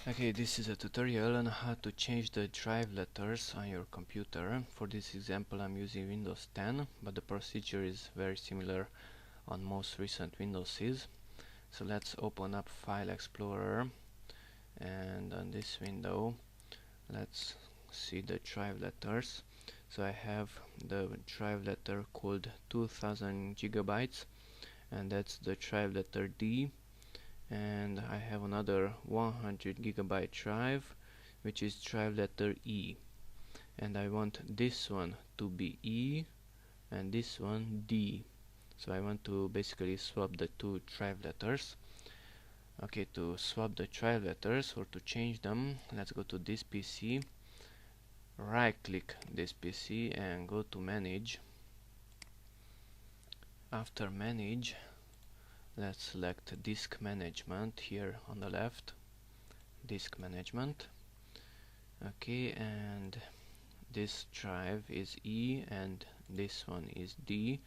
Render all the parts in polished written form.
Okay, this is a tutorial on how to change the drive letters on your computer. For this example I'm using Windows 10, but the procedure is very similar on most recent Windowses. So let's open up File Explorer, and on this window let's see the drive letters. So I have the drive letter called 2000 gigabytes, and that's the drive letter D. And I have another 100 gigabyte drive, which is drive letter E, and I want this one to be E and this one D. So I want to basically swap the two drive letters. Okay, to swap the drive letters or to change them, let's go to this PC, right click this PC and go to manage. After manage, let's select disk management here on the left, disk management. Okay, and this drive is E and this one is D.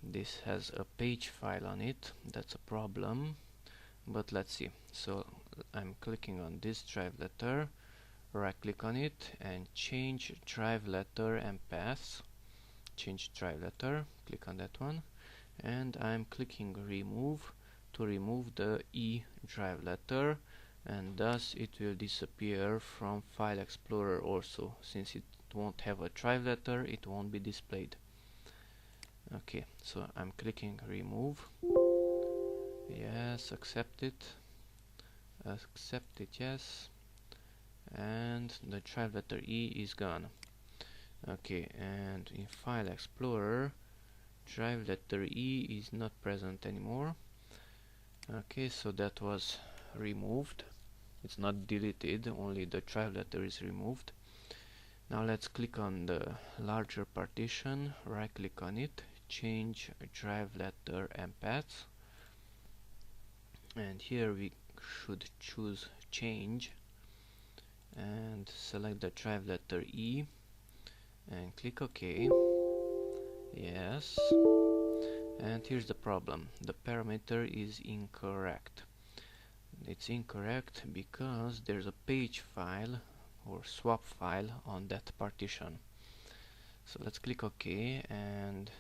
This has a page file on it, that's a problem, but let's see. So I'm clicking on this drive letter, right click on it and change drive letter and path. Change drive letter, click on that one, and I'm clicking remove to remove the E drive letter, and thus it will disappear from File Explorer also. Since it won't have a drive letter, it won't be displayed. Okay, so I'm clicking remove. Yes, accept it, yes, and the drive letter E is gone. Okay, and in File Explorer drive letter E is not present anymore. Okay, so that was removed. It's not deleted, only the drive letter is removed. Now let's click on the larger partition, right click on it, change drive letter and path, and here we should choose change and select the drive letter E and click OK. Yes. And here's the problem, the parameter is incorrect. It's incorrect because there's a page file or swap file on that partition. So let's click OK and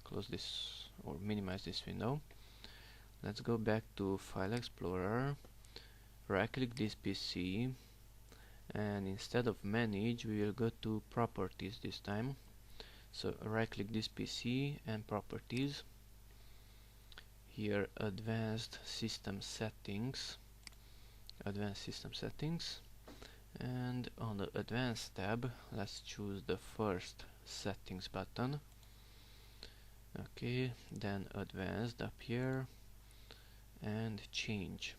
close this or minimize this window. Let's go back to File Explorer, right click this PC, and instead of manage we will go to properties this time. So right click this PC and properties, here advanced system settings, and on the advanced tab let's choose the first settings button. Okay, then advanced up here and change.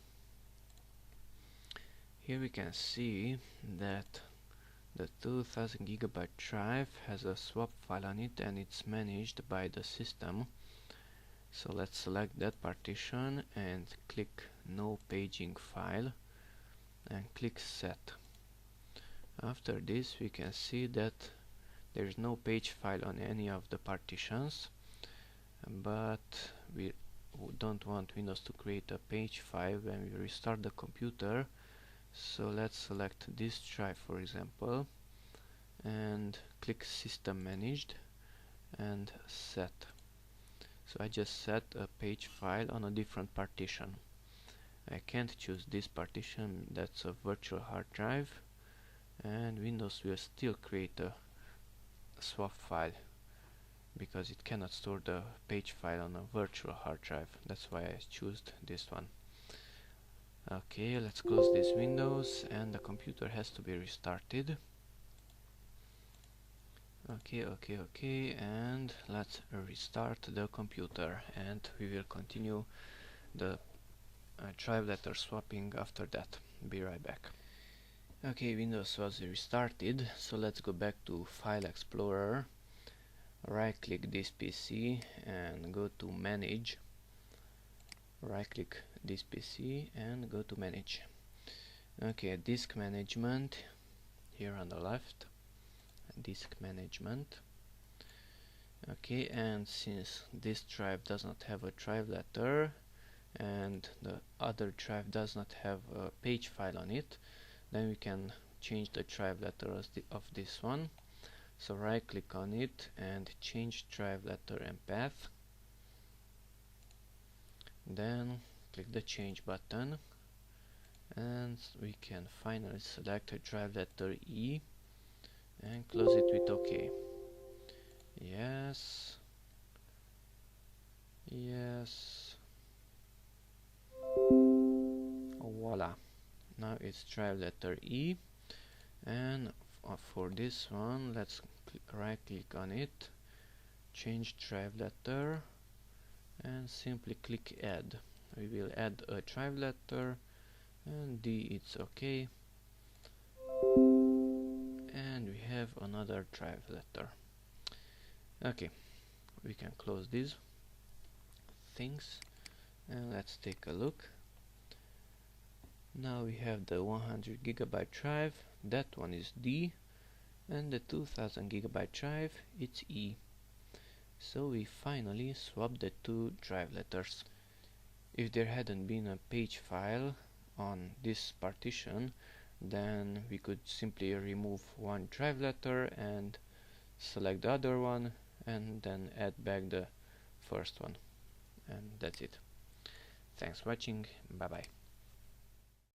Here we can see that the 2000 gigabyte drive has a swap file on it and it's managed by the system. So let's select that partition and click no paging file and click set. After this we can see that there is no page file on any of the partitions, but we don't want Windows to create a page file when we restart the computer. So let's select this drive, for example, and click system managed and set. So I just set a page file on a different partition. I can't choose this partition, that's a virtual hard drive, and Windows will still create a swap file because it cannot store the page file on a virtual hard drive. That's why I chose this one. Okay, let's close these windows and the computer has to be restarted. Okay, and let's restart the computer and we will continue the drive letter swapping after that. Be right back. Okay, Windows was restarted, so let's go back to File Explorer, right click this PC and go to manage, right click this PC and go to manage. Okay, disk management here on the left, disk management. Okay, and since this drive does not have a drive letter, and the other drive does not have a page file on it, then we can change the drive letter of this one. So right click on it and change drive letter and path, then click the change button, and we can finally select a drive letter E and close it with OK. Yes, yes, voila, now it's drive letter E. And for this one, let's right click on it, change drive letter, and simply click add. We will add a drive letter, and D it's OK, and we have another drive letter. Okay, we can close these things and let's take a look. Now we have the 100 GB drive, that one is D, and the 2000 GB drive, it's E. So we finally swapped the two drive letters. If there hadn't been a page file on this partition, then we could simply remove one drive letter and select the other one and then add back the first one, and that's it. Thanks for watching, bye bye.